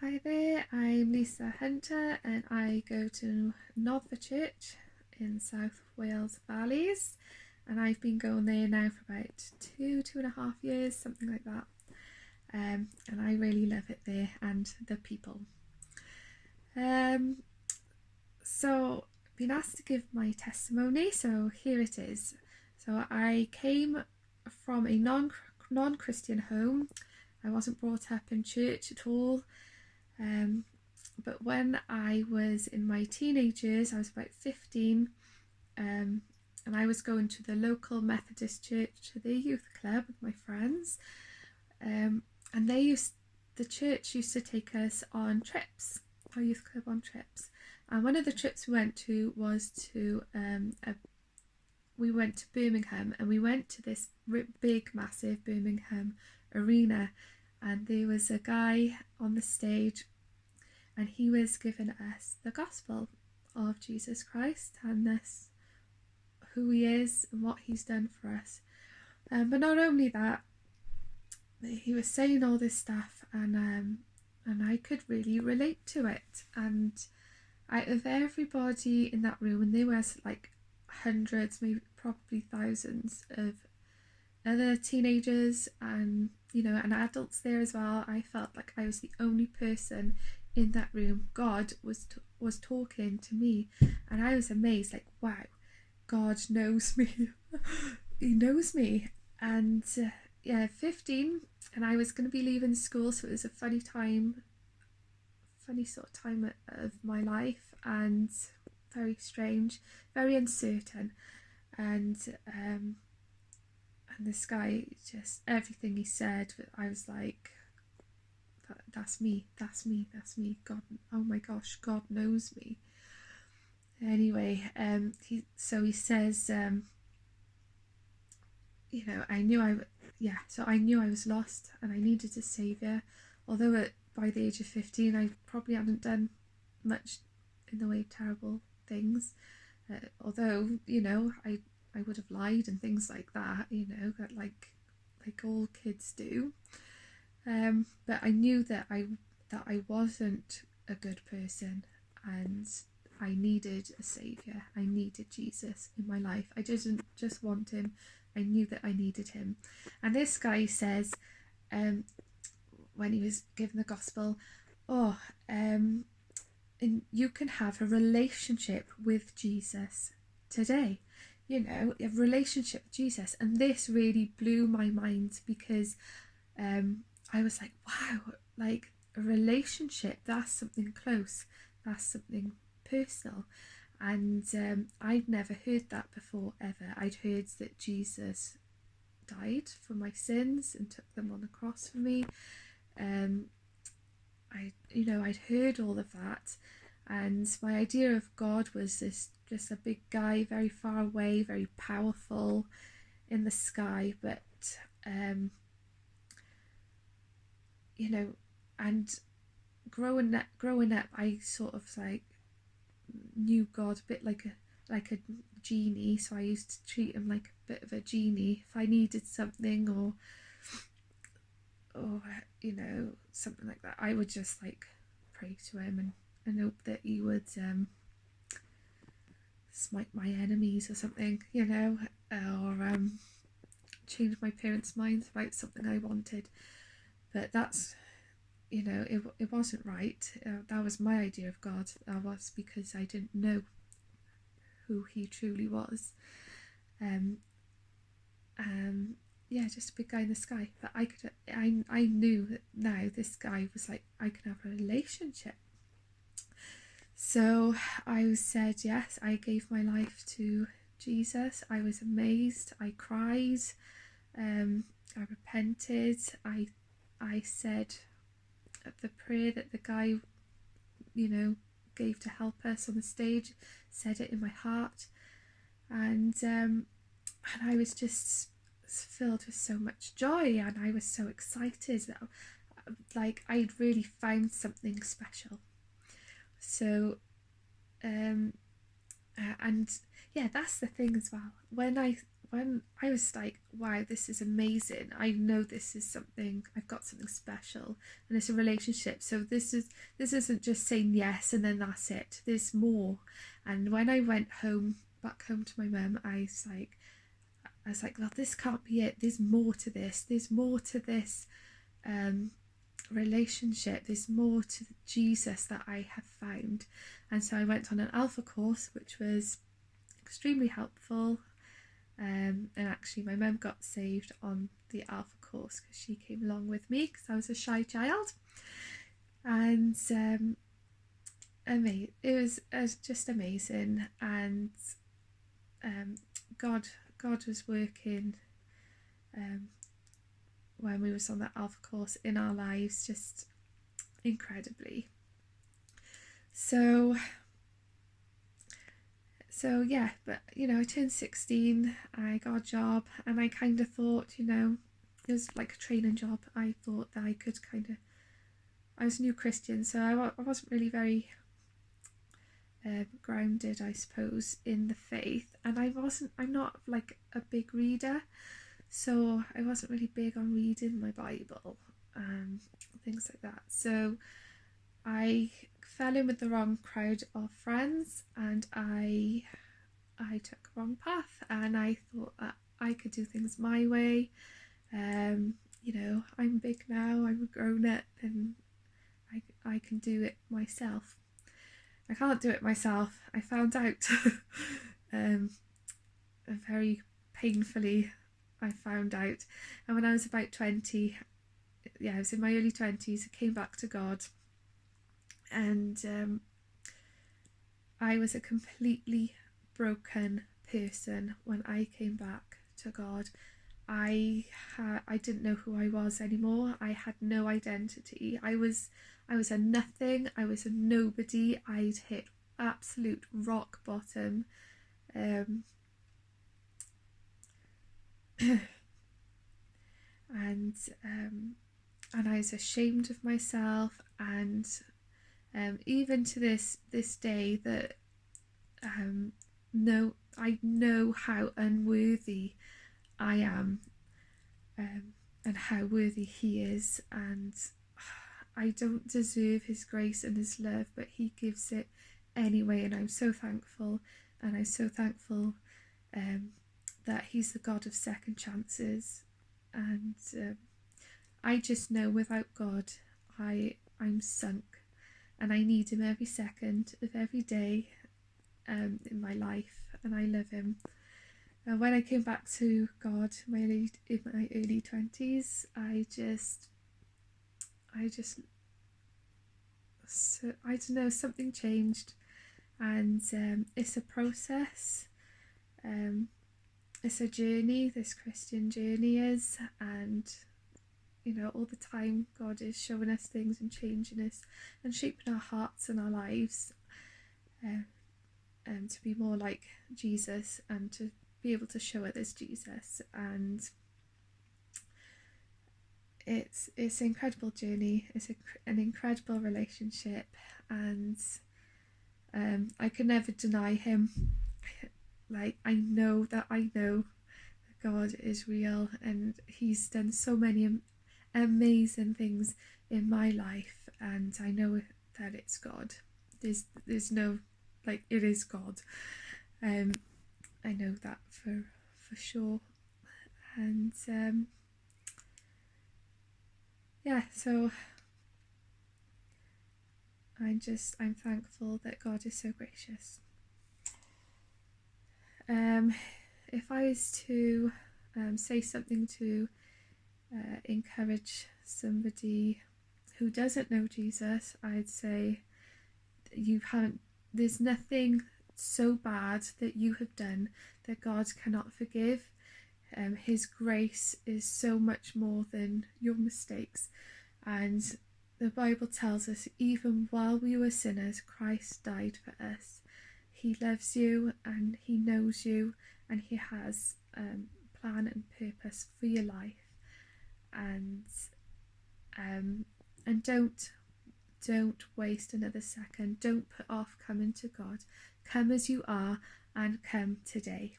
Hi there, I'm Lisa Hunter and I go to Norther Church in South Wales Valleys, and I've been going there now for about 2.5 years, something like that. And I really love it there and the people. So I've been asked to give my testimony, so here it is. So I came from a non-Christian home. I wasn't brought up in church at all. But when I was in my teenage years, I was about 15, and I was going to the local Methodist church to the youth club with my friends, and the church used to take us on trips, our youth club on trips. And one of the trips we went to was we went to Birmingham, and we went to this big, massive Birmingham arena, and there was a guy on the stage, and he was giving us the gospel of Jesus Christ and this, who he is and what he's done for us. But not only that, he was saying all this stuff, and I could really relate to it. And out of everybody in that room, and there was like hundreds, maybe probably thousands of other teenagers and and adults there as well, I felt like I was the only person in that room. God was talking to me, and I was amazed, like, wow, God knows me. He knows me. And 15, and I was going to be leaving school, so it was a funny sort of time of my life, and very strange, very uncertain. And this guy, just everything he said, I was like, that's me. God, oh my gosh, God knows me. Anyway, he says, I knew I was lost and I needed a saviour. Although by the age of 15, I probably hadn't done much in the way of terrible things. Although, I would have lied and things like that, like all kids do. But I knew that I wasn't a good person, and I needed a saviour. I needed Jesus in my life. I didn't just want him, I knew that I needed him. And this guy says, when he was given the gospel, and you can have a relationship with Jesus today. A relationship with Jesus. And this really blew my mind, because I was like, wow, like a relationship, that's something close, that's something personal. And I'd never heard that before, ever. I'd heard that Jesus died for my sins and took them on the cross for me. I'd heard all of that, and my idea of God was this, just a big guy, very far away, very powerful in the sky. But and growing up, I sort of like knew God a bit like a genie. So I used to treat him like a bit of a genie. If I needed something or something like that, I would just like pray to him and hope that he would smite my enemies or something, or change my parents' minds about something I wanted. But that's, it wasn't right. That was my idea of God. That was because I didn't know who he truly was. Just a big guy in the sky. But I knew that now this guy was like, I can have a relationship. So I said yes. I gave my life to Jesus. I was amazed. I cried. I repented. I said the prayer that the guy, gave to help us on the stage, said it in my heart, and I was just filled with so much joy, and I was so excited that, like, I'd really found something special. So, and yeah, that's the thing as well. When when I was like, wow, this is amazing. I know this is something, I've got something special, and it's a relationship. So this isn't just saying yes and then that's it. There's more. And when I went back home to my mum, I was like, well, this can't be it. There's more to this. There's more to this relationship. There's more to Jesus that I have found. And so I went on an Alpha course, which was extremely helpful. And actually my mum got saved on the Alpha course because she came along with me because I was a shy child. And it was just amazing. And God was working when we was on that Alpha course in our lives, just incredibly. So yeah, but I turned 16, I got a job, and I kind of thought, it was like a training job. I thought that I could I was a new Christian, so I wasn't really very grounded, I suppose, in the faith, and I'm not like a big reader, so I wasn't really big on reading my Bible and things like that. So I fell in with the wrong crowd of friends, and I took a wrong path, and I thought that I could do things my way. I'm big now, I'm a grown up, and I can do it myself. I can't do it myself. I found out very painfully. I found out, and when I was about 20, I was in my early 20s, I came back to God, and I was a completely broken person when I came back to God. I didn't know who I was anymore. I had no identity. I was a nothing. I was a nobody. I'd hit absolute rock bottom. And I was ashamed of myself, and even to this day that I know how unworthy I am, and how worthy He is, and I don't deserve His grace and His love, but He gives it anyway, and I'm so thankful. And I'm so thankful that He's the God of second chances, and I just know without God I'm sunk, and I need Him every second of every day in my life, and I love Him. When I came back to God in my early 20s, I don't know, something changed, and it's a process. It's a journey, this Christian journey is, and all the time God is showing us things and changing us and shaping our hearts and our lives to be more like Jesus, and to be able to show others Jesus. And it's an incredible journey. It's an incredible relationship, and I could never deny Him. Like, I know that God is real, and He's done so many amazing things in my life, and I know that it's God. There's no, like, it is God. I know that for sure. And so I'm thankful that God is so gracious. If I was to say something to encourage somebody who doesn't know Jesus, I'd say there's nothing so bad that you have done that God cannot forgive. His grace is so much more than your mistakes, and the Bible tells us, even while we were sinners, Christ died for us. He loves you, and He knows you, and He has plan and purpose for your life. And don't waste another second. Don't put off coming to God. Come as you are, and come today.